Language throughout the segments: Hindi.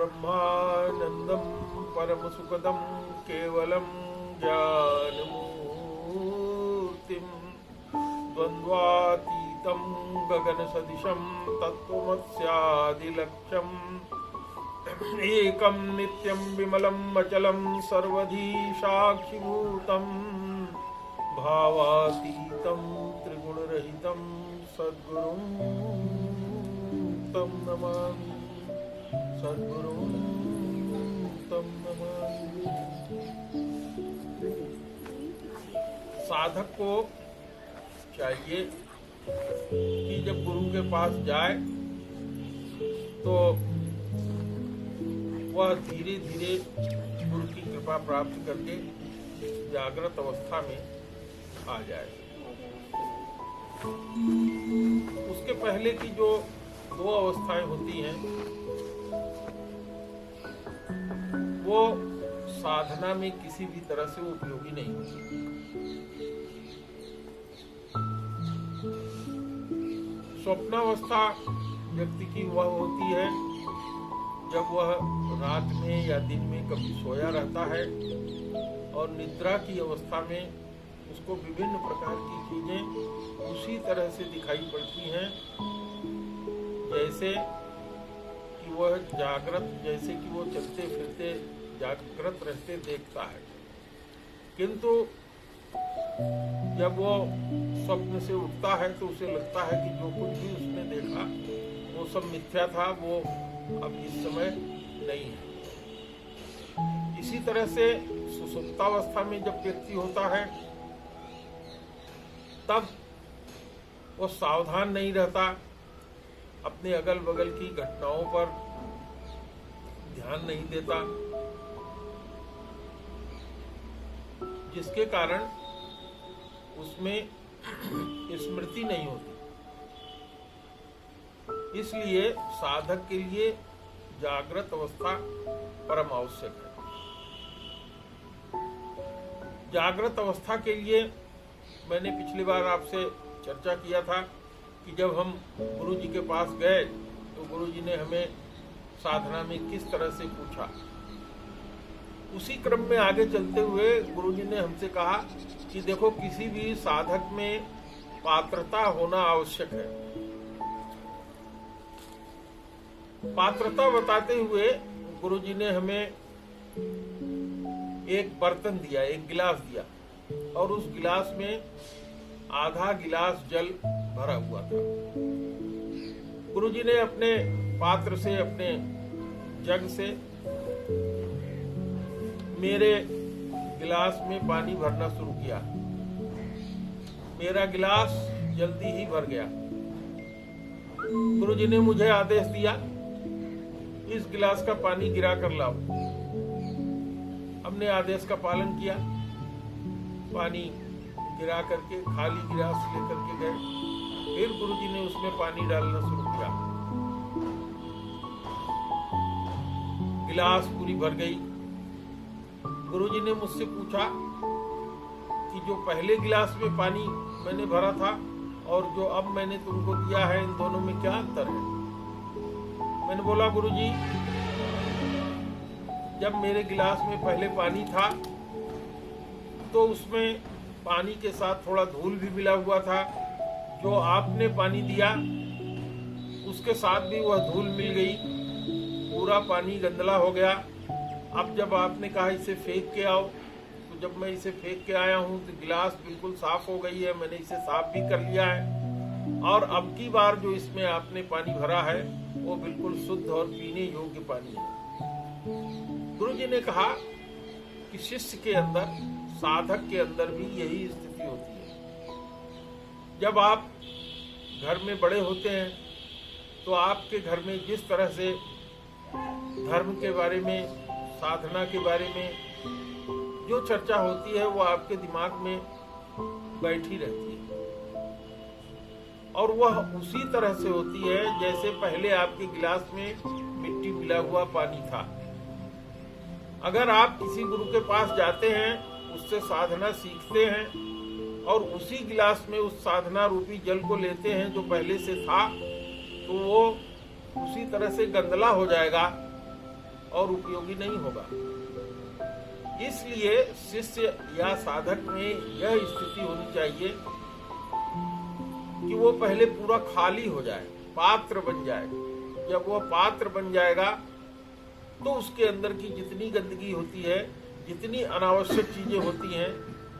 ब्रह्मानंदं परमसुखदं केवलं ज्ञानमूर्तिं द्वन्द्वातीतं गगनसदृशं तत्त्वमस्यादिलक्ष्यम् एकं नित्यं विमलं अचलं सर्वधी साक्षिभूतं भावातीतं त्रिगुणरहितं सद्गुरुं तं नमामि, सद्गुरुं तं नमामि। साधक को चाहिए कि जब गुरु के पास जाए तो वह धीरे धीरे गुरु की कृपा प्राप्त करके जागृत अवस्था में आ जाए। उसके पहले की जो दो अवस्थाएं होती हैं वो साधना में किसी भी तरह से उपयोगी नहीं होती। स्वप्नावस्था व्यक्ति की वह होती है जब वह रात में या दिन में कभी सोया रहता है और निद्रा की अवस्था में उसको विभिन्न प्रकार की चीजें उसी तरह से दिखाई पड़ती हैं जैसे कि वह जागृत, जैसे कि वो चलते फिरते जागृत रहते देखता है। किंतु जब वो स्वप्न से उठता है तो उसे लगता है कि जो कुछ भी उसने देखा वो सब मिथ्या था, वो अब इस समय नहीं है। इसी तरह से सुसुप्तावस्था में जब व्यक्ति होता है तब वो सावधान नहीं रहता, अपने अगल बगल की घटनाओं पर ध्यान नहीं देता, जिसके कारण उसमें स्मृति नहीं होती। इसलिए साधक के लिए जागृत अवस्था परम आवश्यक है। जागृत अवस्था के लिए मैंने पिछली बार आपसे चर्चा किया था कि जब हम गुरु जी के पास गए तो गुरु जी ने हमें साधना में किस तरह से पूछा। उसी क्रम में आगे चलते हुए गुरु जी ने हमसे कहा कि देखो, किसी भी साधक में पात्रता होना आवश्यक है। पात्रता बताते हुए गुरु जी ने हमें एक बर्तन दिया, एक गिलास दिया और उस गिलास में आधा गिलास जल भरा हुआ था। गुरु जी ने अपने पात्र से, अपने जग से मेरे गिलास में पानी भरना शुरू किया। मेरा गिलास जल्दी ही भर गया। गुरु जी ने मुझे आदेश दिया, इस गिलास का पानी गिरा कर लाओ। हमने आदेश का पालन किया, पानी गिरा करके खाली गिलास लेकर के गए। फिर गुरु जी ने उसमें पानी डालना शुरू किया। गिलास पूरी भर गई। गुरु जी ने मुझसे पूछा कि जो पहले गिलास में पानी मैंने भरा था और जो अब मैंने तुमको दिया है, इन दोनों में क्या अंतर है? मैंने बोला, गुरु जी, जब मेरे गिलास में पहले पानी था तो उसमें पानी के साथ थोड़ा धूल भी मिला हुआ था। जो आपने पानी दिया उसके साथ भी वह धूल मिल गई, पूरा पानी गंदला हो गया। अब जब आपने कहा इसे फेंक के आओ, तो जब मैं इसे फेंक के आया हूँ तो गिलास बिल्कुल साफ हो गई है। मैंने इसे साफ भी कर लिया है और अब की बार जो इसमें आपने पानी भरा है वो बिल्कुल शुद्ध और पीने योग्य पानी है। गुरु जी ने कहा कि शिष्य के अंदर, साधक के अंदर भी यही स्थिति होती है। जब आप घर में बड़े होते हैं तो आपके घर में जिस तरह से धर्म के बारे में, साधना के बारे में जो चर्चा होती है वो आपके दिमाग में बैठी रहती है और वह उसी तरह से होती है जैसे पहले आपके गिलास में मिट्टी मिला हुआ पानी था। अगर आप किसी गुरु के पास जाते हैं, उससे साधना सीखते हैं और उसी गिलास में उस साधना रूपी जल को लेते हैं जो पहले से था, तो वो उसी तरह से गंदला हो जाएगा और उपयोगी नहीं होगा। इसलिए शिष्य या साधक में यह स्थिति होनी चाहिए कि वो पहले पूरा खाली हो जाए, पात्र बन जाए। जब वह पात्र बन जाएगा तो उसके अंदर की जितनी गंदगी होती है, जितनी अनावश्यक चीजें होती हैं,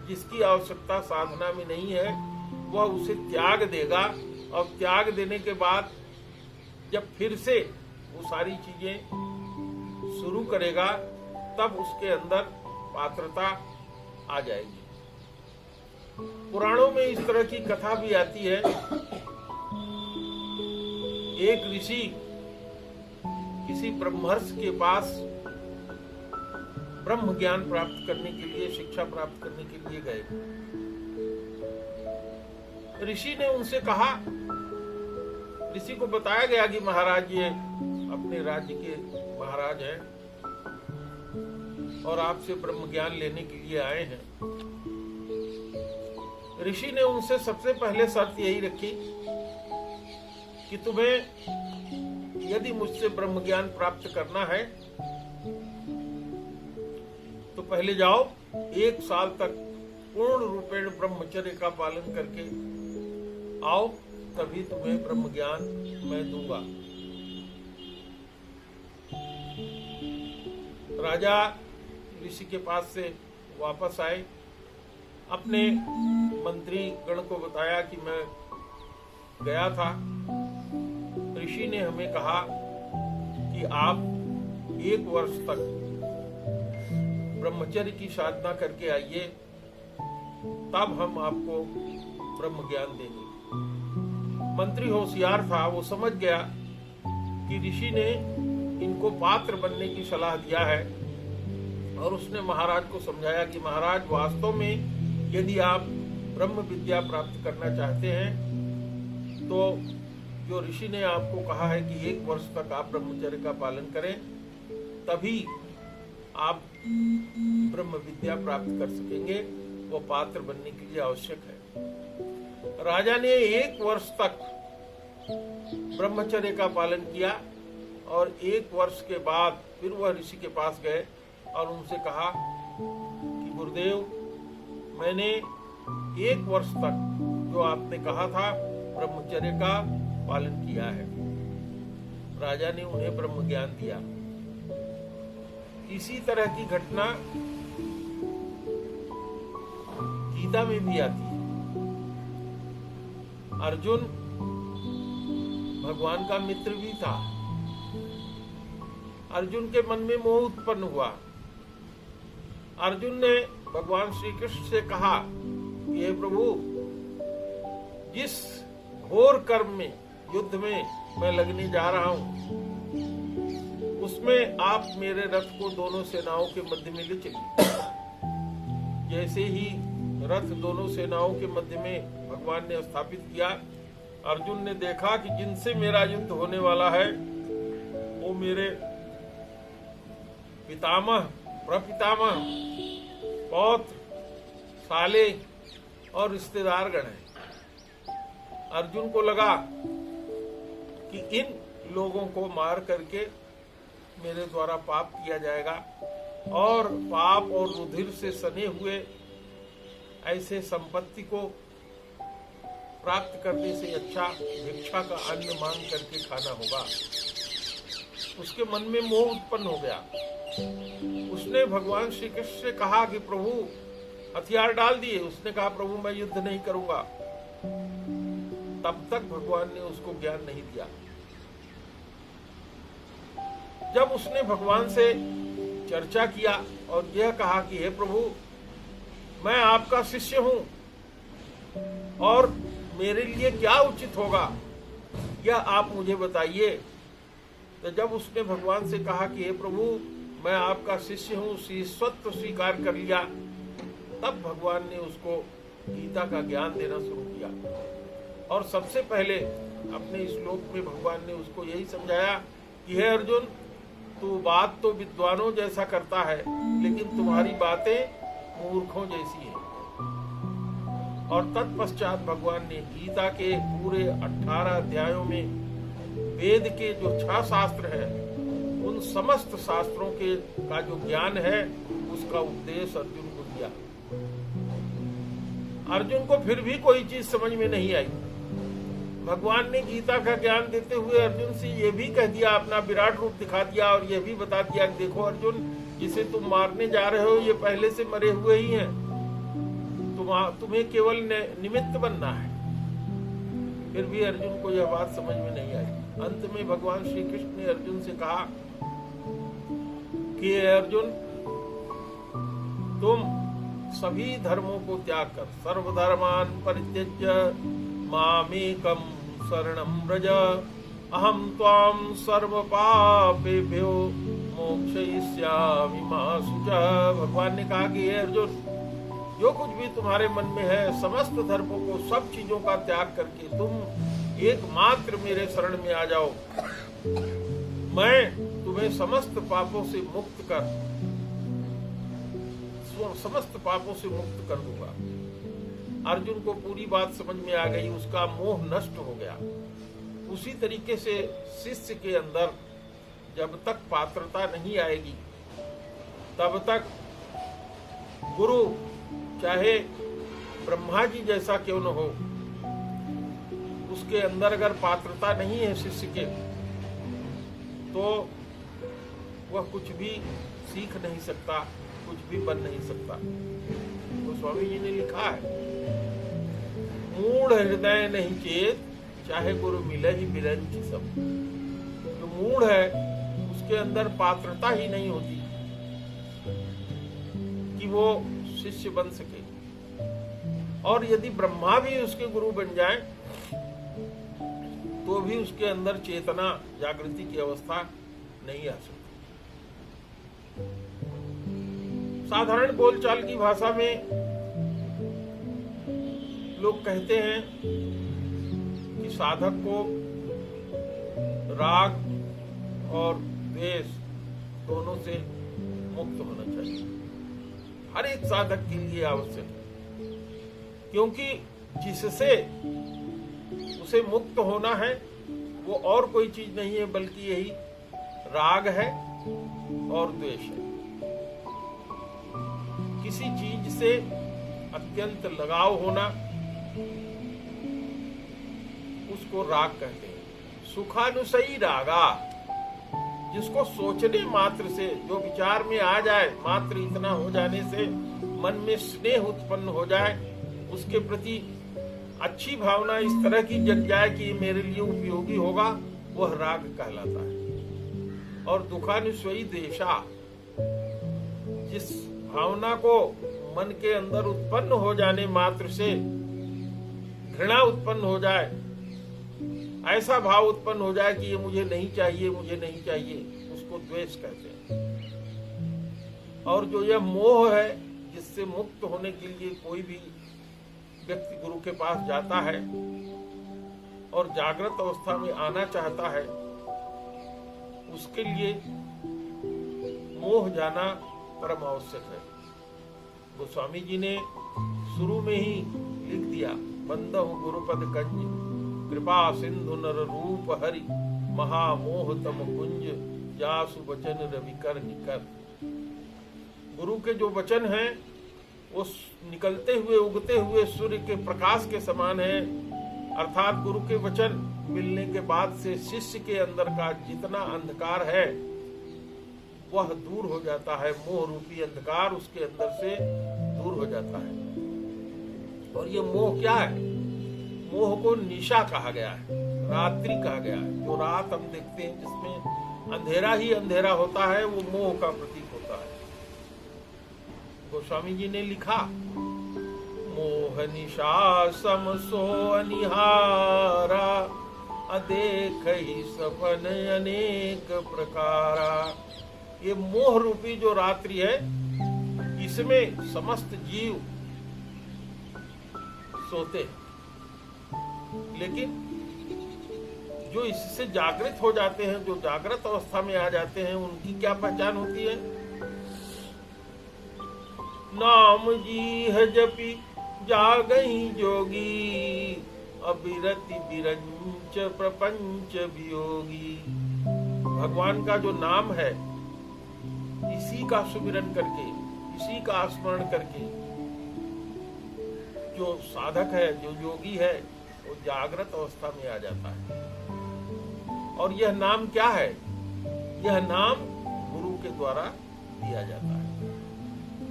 जिसकी आवश्यकता साधना में नहीं है, वह उसे त्याग देगा। और त्याग देने के बाद जब फिर से वो सारी चीजें शुरू करेगा, तब उसके अंदर पात्रता आ जाएगी। पुराणों में इस तरह की कथा भी आती है। एक ऋषि किसी ब्रह्मर्षि के पास ब्रह्म ज्ञान प्राप्त करने के लिए, शिक्षा प्राप्त करने के लिए गए। ऋषि ने उनसे कहा, ऋषि को बताया गया कि महाराज ये अपने राज्य के महाराज हैं और आपसे ब्रह्म ज्ञान लेने के लिए आए हैं। ऋषि ने उनसे सबसे पहले शर्त यही रखी कि तुम्हें यदि मुझसे ब्रह्म ज्ञान प्राप्त करना है तो पहले जाओ, 1 साल तक पूर्ण रूपेण ब्रह्मचर्य का पालन करके आओ, तभी तुम्हें ब्रह्म ज्ञान मैं दूंगा। राजा ऋषि के पास से वापस आए, अपने मंत्री गण को बताया कि मैं गया था, ऋषि ने हमें कहा कि आप 1 वर्ष तक ब्रह्मचर्य की साधना करके आइए, तब हम आपको ब्रह्म ज्ञान देंगे। मंत्री होशियार था, वो समझ गया कि ऋषि ने इनको पात्र बनने की सलाह दिया है, और उसने महाराज को समझाया कि महाराज, वास्तव में यदि आप ब्रह्म विद्या प्राप्त करना चाहते हैं तो जो ऋषि ने आपको कहा है कि 1 वर्ष तक आप ब्रह्मचर्य का पालन करें, तभी आप ब्रह्म विद्या प्राप्त कर सकेंगे। वो पात्र बनने के लिए आवश्यक है। राजा ने 1 वर्ष तक ब्रह्मचर्य का पालन किया, और 1 वर्ष के बाद फिर वह ऋषि के पास गए और उनसे कहा कि गुरुदेव, मैंने 1 वर्ष तक जो आपने कहा था ब्रह्मचर्य का पालन किया है। राजा ने उन्हें ब्रह्म ज्ञान दिया। इसी तरह की घटना गीता में भी आती है। अर्जुन भगवान का मित्र भी था। अर्जुन के मन में मोह उत्पन्न हुआ। अर्जुन ने भगवान श्री कृष्ण से कहा कि हे प्रभु, जिस घोर कर्म में, युद्ध में मैं लगने जा रहा हूं, उसमें आप मेरे रथ को दोनों सेनाओं के मध्य में ले चलिए। जैसे ही रथ दोनों सेनाओं के मध्य में भगवान ने स्थापित किया, अर्जुन ने देखा कि जिनसे मेरा युद्ध होने वाला है वो मेरे पितामह, प्रपितामह, पौत्र, साले और रिश्तेदार गण हैं। अर्जुन को लगा कि इन लोगों को मार करके मेरे द्वारा पाप किया जाएगा, और पाप और रुधिर से सने हुए ऐसे संपत्ति को प्राप्त करने से अच्छा भिक्षा का अन्न मांग करके खाना होगा। उसके मन में मोह उत्पन्न हो गया। उसने भगवान श्री कृष्ण से कहा कि प्रभु, हथियार डाल दिए। उसने कहा प्रभु, मैं युद्ध नहीं करूंगा। तब तक भगवान ने उसको ज्ञान नहीं दिया। जब उसने भगवान से चर्चा किया और यह कहा कि हे प्रभु, मैं आपका शिष्य हूं और मेरे लिए क्या उचित होगा, यह आप मुझे बताइए। तो जब उसने भगवान से कहा कि हे प्रभु, मैं आपका शिष्य हूं, शिष्यत्व स्वीकार कर लिया, तब भगवान ने उसको गीता का ज्ञान देना शुरू किया। और सबसे पहले अपने श्लोक में भगवान ने उसको यही समझाया कि हे अर्जुन, तू बात तो विद्वानों जैसा करता है, लेकिन तुम्हारी बातें मूर्खों जैसी हैं। और तत्पश्चात भगवान ने गीता के पूरे 18 अध्यायों में वेद के जो 6 शास्त्र हैं, उन उन समस्त शास्त्रों के का जो ज्ञान है उसका उपदेश अर्जुन को दिया। अर्जुन को फिर भी कोई चीज समझ में नहीं आई। भगवान ने गीता का ज्ञान देते हुए अर्जुन से ये भी कह दिया, अपना विराट रूप दिखा दिया और ये भी बता दिया कि देखो अर्जुन, जिसे तुम मारने जा रहे हो ये पहले से मरे हुए ही हैं, तुम्हें केवल निमित्त बनना है। फिर भी अर्जुन को यह बात समझ में नहीं आई। अंत में भगवान श्री कृष्ण ने अर्जुन से कहा कि अर्जुन, तुम सभी धर्मों को त्याग कर सर्वधर्मान परित्यज्य मामेकं शरणं व्रज अहम त्वां सर्व पापेभ्यो मोक्षयिष्यामि मा शुचः। भगवान ने कहा कि हे अर्जुन, जो कुछ भी तुम्हारे मन में है समस्त धर्मों को, सब चीजों का त्याग करके तुम एकमात्र मेरे शरण में आ जाओ। मैं तुम्हें समस्त पापों से मुक्त कर दूंगा। अर्जुन को पूरी बात समझ में आ गई, उसका मोह नष्ट हो गया। उसी तरीके से शिष्य के अंदर जब तक पात्रता नहीं आएगी तब तक गुरु चाहे ब्रह्मा जी जैसा क्यों न हो, उसके अंदर अगर पात्रता नहीं है शिष्य के, तो वह कुछ भी सीख नहीं सकता, कुछ भी बन नहीं सकता। तो स्वामी जी ने लिखा है, मूढ़ हृदय नहीं चेत चाहे गुरु मिले ही बिरंच सब। जो मूढ़ है उसके अंदर पात्रता ही नहीं होती कि वो शिष्य बन सके। और यदि ब्रह्मा भी उसके गुरु बन जाए तो भी उसके अंदर चेतना जागृति की अवस्था नहीं आ सकती। साधारण बोलचाल की भाषा में लोग कहते हैं कि साधक को राग और द्वेष दोनों से मुक्त होना चाहिए। हर एक साधक के लिए आवश्यक है, क्योंकि जिससे उसे मुक्त होना है वो और कोई चीज नहीं है बल्कि यही राग है और द्वेष है। किसी चीज से अत्यंत लगाव होना उसको राग कहते हैं। सुखानुसई रागा, जिसको सोचने मात्र से, जो विचार में आ जाए मात्र इतना हो जाने से मन में स्नेह उत्पन्न हो जाए, उसके प्रति अच्छी भावना इस तरह की जग जाए कि मेरे लिए उपयोगी होगा, वह राग कहलाता है। और दुखानुस्वयी देशा, जिस भावना को मन के अंदर उत्पन्न हो जाने मात्र से घृणा उत्पन्न हो जाए, ऐसा भाव उत्पन्न हो जाए कि ये मुझे नहीं चाहिए, मुझे नहीं चाहिए, उसको द्वेष कहते हैं। और जो यह मोह है, जिससे मुक्त होने के लिए कोई भी व्यक्ति गुरु के पास जाता है और जागृत अवस्था में आना चाहता है, उसके लिए मोह जाना परम आवश्यक है। गोस्वामी जी ने शुरू में ही लिख दिया, बंदहु गुरुपद कंज कृपा सिंधु नर रूप हरि महामोह तम कुंज जासु वचन रवि कर निकर। गुरु के जो वचन हैं वो निकलते हुए उगते हुए सूर्य के प्रकाश के समान है। अर्थात गुरु के वचन मिलने के बाद से शिष्य के अंदर का जितना अंधकार है वह दूर हो जाता है। मोह रूपी अंधकार उसके अंदर से दूर हो जाता है। और ये मोह क्या है? मोह को निशा कहा गया है, रात्रि कहा गया है। जो रात हम देखते हैं जिसमें अंधेरा ही अंधेरा होता है, वो मोह का प्रतीक होता है। गोस्वामी जी ने लिखा, मोह निशा सम सो अनिहारा अदेख ही सपन अनेक प्रकारा। ये मोह रूपी जो रात्रि है, इसमें समस्त जीव सोते हैं, लेकिन जो इससे जागृत हो जाते हैं, जो जागृत अवस्था में आ जाते हैं, उनकी क्या पहचान होती है? नाम जी है जपी जागही जोगी अविरति विरंच प्रपंच वियोगी। भगवान का जो नाम है, इसी का सुमिरन करके, इसी का स्मरण करके जो साधक है, जो योगी है, वो जागृत अवस्था में आ जाता है। और यह नाम क्या है? यह नाम गुरु के द्वारा दिया जाता है।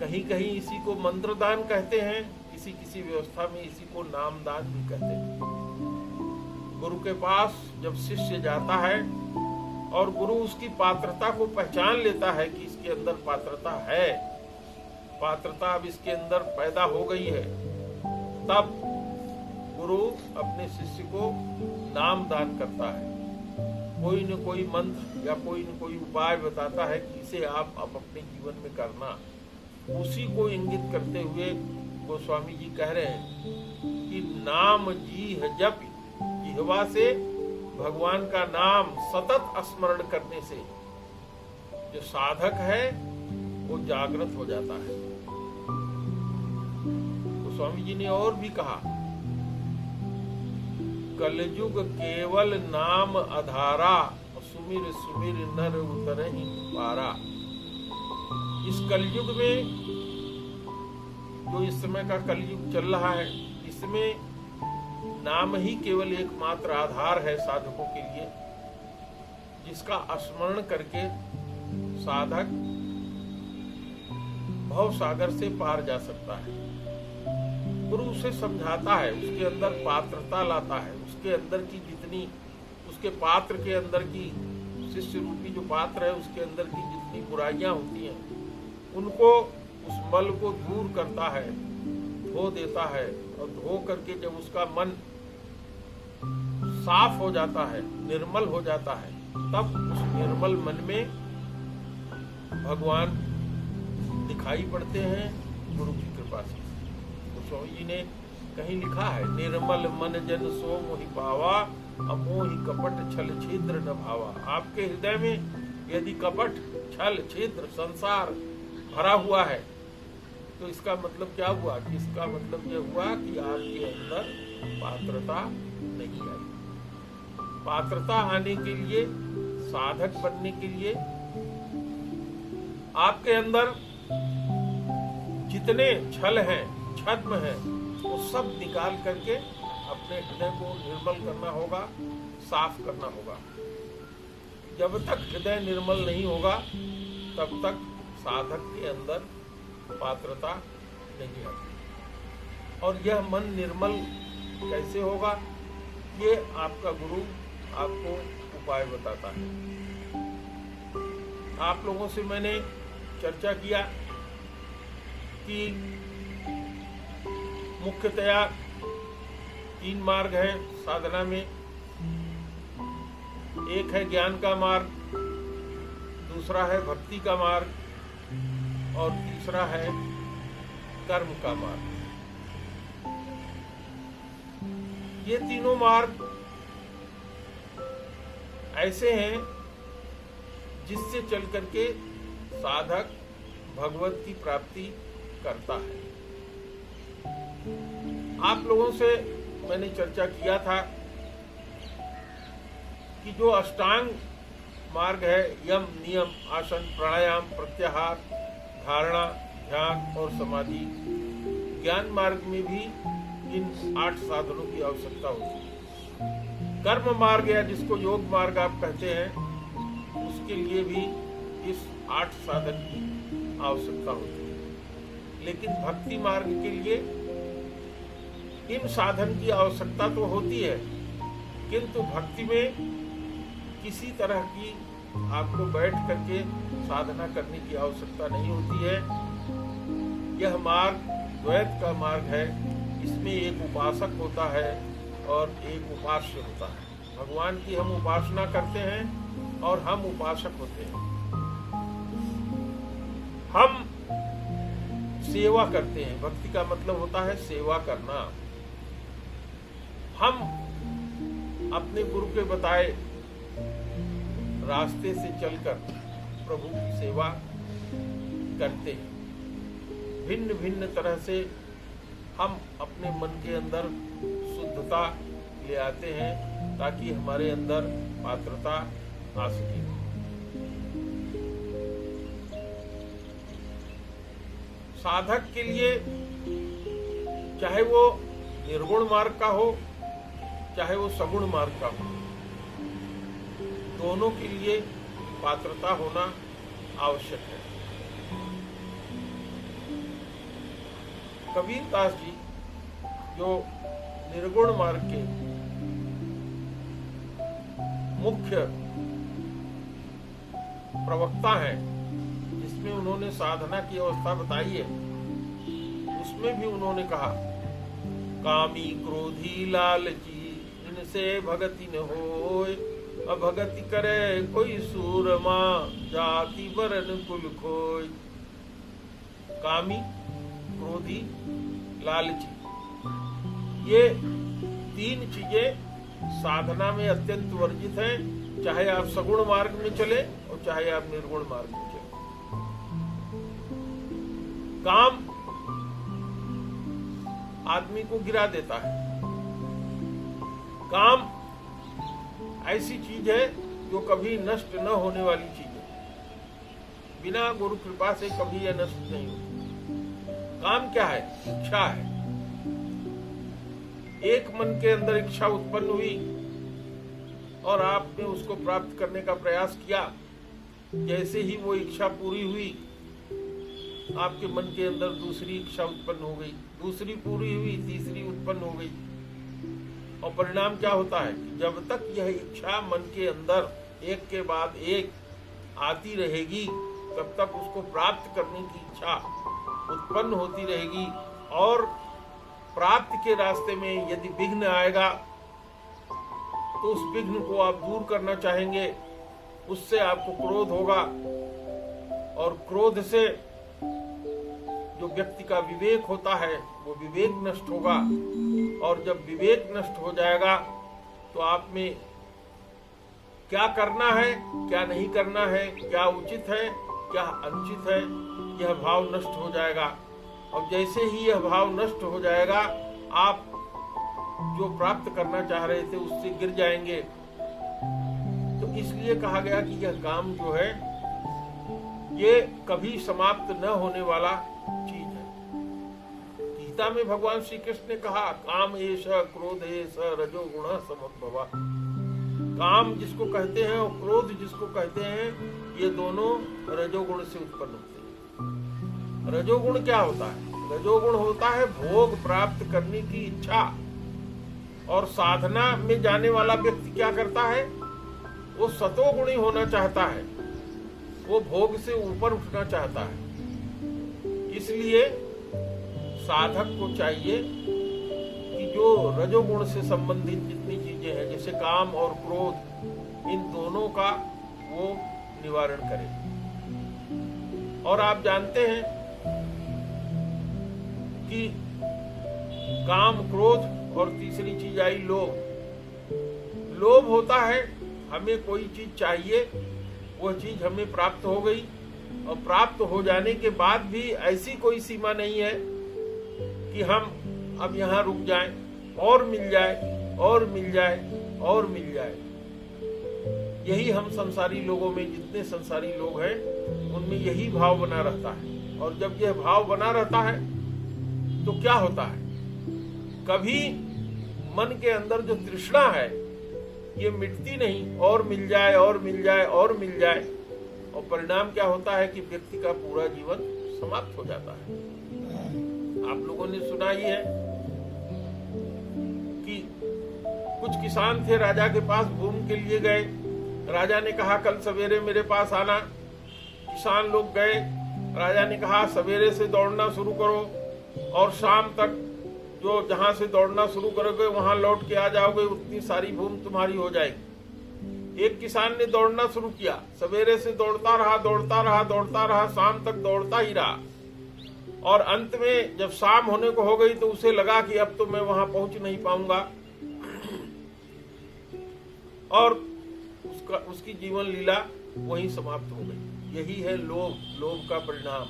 कहीं कहीं इसी को मंत्रदान कहते हैं, किसी किसी व्यवस्था में इसी को नामदान भी कहते हैं। गुरु के पास जब शिष्य जाता है और गुरु उसकी पात्रता को पहचान लेता है कि इसके अंदर पात्रता है, पात्रता अब इसके अंदर पैदा हो गई है, तब गुरु अपने शिष्य को नाम दान करता है। कोई न कोई मंत्र या कोई न कोई उपाय बताता है कि इसे आप अपने जीवन में करना। उसी को इंगित करते हुए गोस्वामी जी कह रहे हैं कि नाम जीह जप, जिह्वा से भगवान का नाम सतत स्मरण करने से जो साधक है वो जागृत हो जाता है। गोस्वामी जी ने और भी कहा, कलयुग केवल नाम आधारा, सुमिर सुमिर नर उतरहि पारा। इस कलयुग में, जो इस समय का कलयुग चल रहा है, इसमें नाम ही केवल एकमात्र आधार है साधकों के लिए, जिसका स्मरण करके साधक भव सागर से पार जा सकता है। गुरु उसे समझाता है, उसके अंदर पात्रता लाता है, उसके अंदर की जितनी, उसके पात्र के अंदर की, शिष्य रूपी जो पात्र है उसके अंदर की जितनी बुराइयां होती हैं उनको, उस मल को दूर करता है, धो देता है। और धो करके जब उसका मन साफ हो जाता है, निर्मल हो जाता है, तब उस निर्मल मन में भगवान दिखाई पड़ते हैं गुरु की कृपा से। गोस्वामी जी ने कहीं लिखा है, निर्मल मन जन सो मोहि पावा, अमोहि कपट छल छिद्र न भावा। आपके हृदय में यदि कपट, छल, छिद्र, संसार भरा हुआ है तो इसका मतलब क्या हुआ? कि इसका मतलब यह हुआ कि आपके अंदर पात्रता नहीं आई। पात्रता आने के लिए, साधक बनने के लिए आपके अंदर जितने छल हैं, छद्म है, वो सब निकाल करके अपने हृदय को निर्मल करना होगा, साफ करना होगा। जब तक हृदय निर्मल नहीं होगा तब तक साधक के अंदर पात्रता नहीं आती। और यह मन निर्मल कैसे होगा, ये आपका गुरु आपको उपाय बताता है। आप लोगों से मैंने चर्चा किया कि मुख्यतया 3 मार्ग है साधना में। एक है ज्ञान का मार्ग, दूसरा है भक्ति का मार्ग, और तीसरा है कर्म का मार्ग। ये तीनों मार्ग ऐसे हैं जिससे चल करके साधक भगवत की प्राप्ति करता है। आप लोगों से मैंने चर्चा किया था कि जो अष्टांग मार्ग है, यम, नियम, आसन, प्राणायाम, प्रत्याहार, धारणा, ध्यान और समाधि, ज्ञान मार्ग में भी इन 8 साधनों की आवश्यकता होती है। कर्म मार्ग या जिसको योग मार्ग आप कहते हैं, उसके लिए भी इस 8 साधन की आवश्यकता होती है। लेकिन भक्ति मार्ग के लिए इन साधन की आवश्यकता तो होती है, किंतु भक्ति में किसी तरह की आपको बैठ करके साधना करने की आवश्यकता नहीं होती है। यह मार्ग द्वैत का मार्ग है। इसमें एक उपासक होता है और एक उपास्य होता है। भगवान की हम उपासना करते हैं और हम उपासक होते हैं। हम सेवा करते हैं। भक्ति का मतलब होता है सेवा करना। हम अपने गुरु के बताए रास्ते से चलकर प्रभु की सेवा करते हैं। भिन्न भिन्न तरह से हम अपने मन के अंदर शुद्धता ले आते हैं ताकि हमारे अंदर पात्रता आ सके। साधक के लिए चाहे वो निर्गुण मार्ग का हो चाहे वो सगुण मार्ग का हो, दोनों के लिए पात्रता होना आवश्यक है। कबीर दास जी जो निर्गुण मार्ग के मुख्य प्रवक्ता हैं, जिसमें उन्होंने साधना की अवस्था बताई है, उसमें भी उन्होंने कहा कामी क्रोधी लालची इनसे भगति न होय, अभगति करे कोई सूरमा जाति वरन कुल खोय। कामी क्रोधी लालची, ये तीन चीजें साधना में अत्यंत वर्जित हैं, चाहे आप सगुण मार्ग में चले और चाहे आप निर्गुण मार्ग में चले। काम आदमी को गिरा देता है। काम ऐसी चीज है जो कभी नष्ट न होने वाली चीज है, बिना गुरु कृपा से कभी यह नष्ट नहीं होती। काम क्या है? इच्छा है। एक मन के अंदर इच्छा उत्पन्न हुई और आपने उसको प्राप्त करने का प्रयास किया। जैसे ही वो इच्छा पूरी हुई, आपके मन के अंदर दूसरी इच्छा उत्पन्न हो गई, दूसरी पूरी हुई, तीसरी उत्पन्न हो गई। और परिणाम क्या होता है कि जब तक यह इच्छा मन के अंदर एक के बाद एक आती रहेगी, तब तक उसको प्राप्त करने की इच्छा उत्पन्न होती रहेगी। और प्राप्ति के रास्ते में यदि विघ्न आएगा तो उस विघ्न को आप दूर करना चाहेंगे, उससे आपको क्रोध होगा और क्रोध से जो व्यक्ति का विवेक होता है वो विवेक नष्ट होगा। और जब विवेक नष्ट हो जाएगा तो आप में क्या करना है, क्या नहीं करना है, क्या उचित है, क्या अनुचित है, यह भाव नष्ट हो जाएगा। और जैसे ही यह भाव नष्ट हो जाएगा, आप जो प्राप्त करना चाह रहे थे उससे गिर जाएंगे। तो इसलिए कहा गया कि यह काम जो है ये कभी समाप्त न होने वाला चीज है। गीता में भगवान श्री कृष्ण ने कहा काम एष क्रोध एष रजोगुण समुद्भवा। काम जिसको कहते हैं और क्रोध जिसको कहते हैं, ये दोनों रजोगुण से उत्पन्न होते हैं। रजोगुण क्या होता है? रजोगुण होता है भोग प्राप्त करने की इच्छा। और साधना में जाने वाला व्यक्ति क्या करता है? वो सतोगुणी होना चाहता है, वो भोग से ऊपर उठना चाहता है। इसलिए साधक को चाहिए कि जो रजोगुण से संबंधित जितनी चीजें हैं, जैसे काम और क्रोध, इन दोनों का वो निवारण करे। और आप जानते हैं कि काम, क्रोध और तीसरी चीज आई लोभ। लोभ होता है हमें कोई चीज चाहिए, वह चीज हमें प्राप्त हो गई और प्राप्त हो जाने के बाद भी ऐसी कोई सीमा नहीं है कि हम अब यहाँ रुक जाएं, और मिल जाए और मिल जाए और मिल जाए। यही हम संसारी लोगों में, जितने संसारी लोग हैं उनमें यही भाव बना रहता है। और जब यह भाव बना रहता है तो क्या होता है? कभी मन के अंदर जो तृष्णा है ये मिटती नहीं, और मिल जाए और मिल जाए और मिल जाए। और परिणाम क्या होता है कि व्यक्ति का पूरा जीवन समाप्त हो जाता है। आप लोगों ने सुना ही है कि कुछ किसान थे, राजा के पास भूमि के लिए गए। राजा ने कहा कल सवेरे मेरे पास आना। किसान लोग गए। राजा ने कहा सवेरे से दौड़ना शुरू करो और शाम तक जो जहां से दौड़ना शुरू करोगे वहां लौट के आ जाओगे, उतनी सारी भूमि तुम्हारी हो जाएगी। एक किसान ने दौड़ना शुरू किया, सवेरे से दौड़ता रहा दौड़ता रहा दौड़ता रहा, शाम तक दौड़ता ही रहा। और अंत में जब शाम होने को हो गई तो उसे लगा कि अब तो मैं वहां पहुंच नहीं पाऊंगा, और उसकी जीवन लीला वहीं समाप्त हो गई। यही है लोभ, लोभ का परिणाम।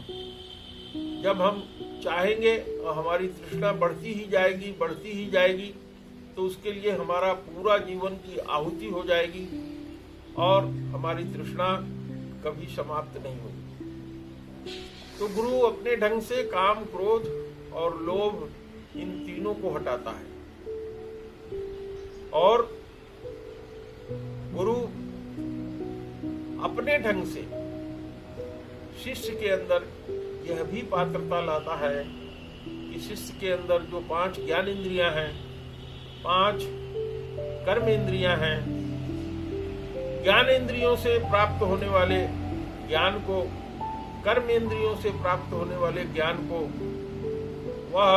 जब हम चाहेंगे और हमारी तृष्णा बढ़ती ही जाएगी बढ़ती ही जाएगी, तो उसके लिए हमारा पूरा जीवन की आहुति हो जाएगी और हमारी तृष्णा कभी समाप्त नहीं होगी। तो गुरु अपने ढंग से काम, क्रोध और लोभ इन तीनों को हटाता है और गुरु अपने ढंग से शिष्य के अंदर यह भी पात्रता लाता है कि शिष्य के अंदर जो 5 ज्ञान इंद्रियां हैं, 5 कर्म इंद्रियां हैं, ज्ञान इंद्रियों से प्राप्त होने वाले ज्ञान को, कर्म इंद्रियों से प्राप्त होने वाले ज्ञान को वह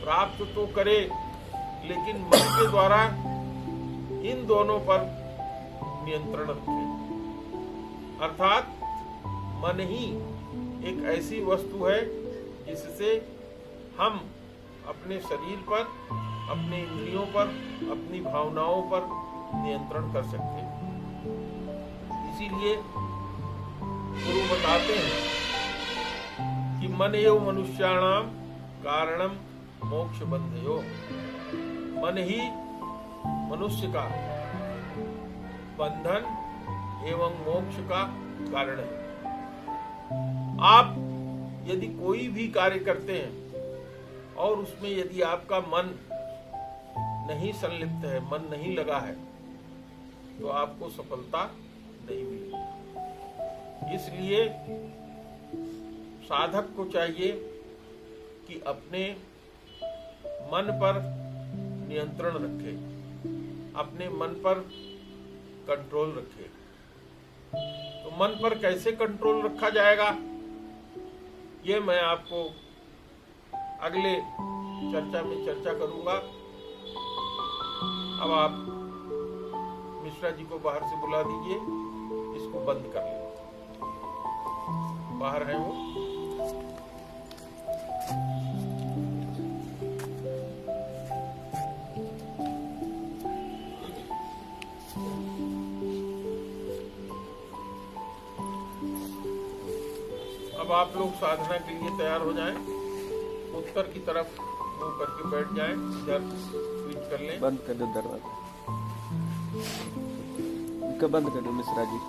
प्राप्त तो करे, लेकिन मन के द्वारा इन दोनों पर नियंत्रण रखे। अर्थात मन ही एक ऐसी वस्तु है जिससे हम अपने शरीर पर, अपने इंद्रियों पर, अपनी भावनाओं पर नियंत्रण कर सकते हैं। इसीलिए गुरु बताते हैं कि मन एव मनुष्याणाम कारणम मोक्ष बंधयो। मन ही मनुष्य का बंधन एवं मोक्ष का कारण है। आप यदि कोई भी कार्य करते हैं और उसमें यदि आपका मन नहीं संलिप्त है, मन नहीं लगा है, तो आपको सफलता नहीं मिलेगी। इसलिए साधक को चाहिए कि अपने मन पर नियंत्रण रखे, अपने मन पर कंट्रोल रखे। तो मन पर कैसे कंट्रोल रखा जाएगा, ये मैं आपको अगले चर्चा में चर्चा करूंगा। अब आप मिश्रा जी को बाहर से बुला दीजिए, इसको बंद कर लें। बाहर है वो। अब आप लोग साधना के लिए तैयार हो जाएं, उत्तर की तरफ मुंह करके बैठ जाएं, इधर स्विच कर लें। बंद कर दो दरवाजा, इसका बंद कर दो मिश्रा जी।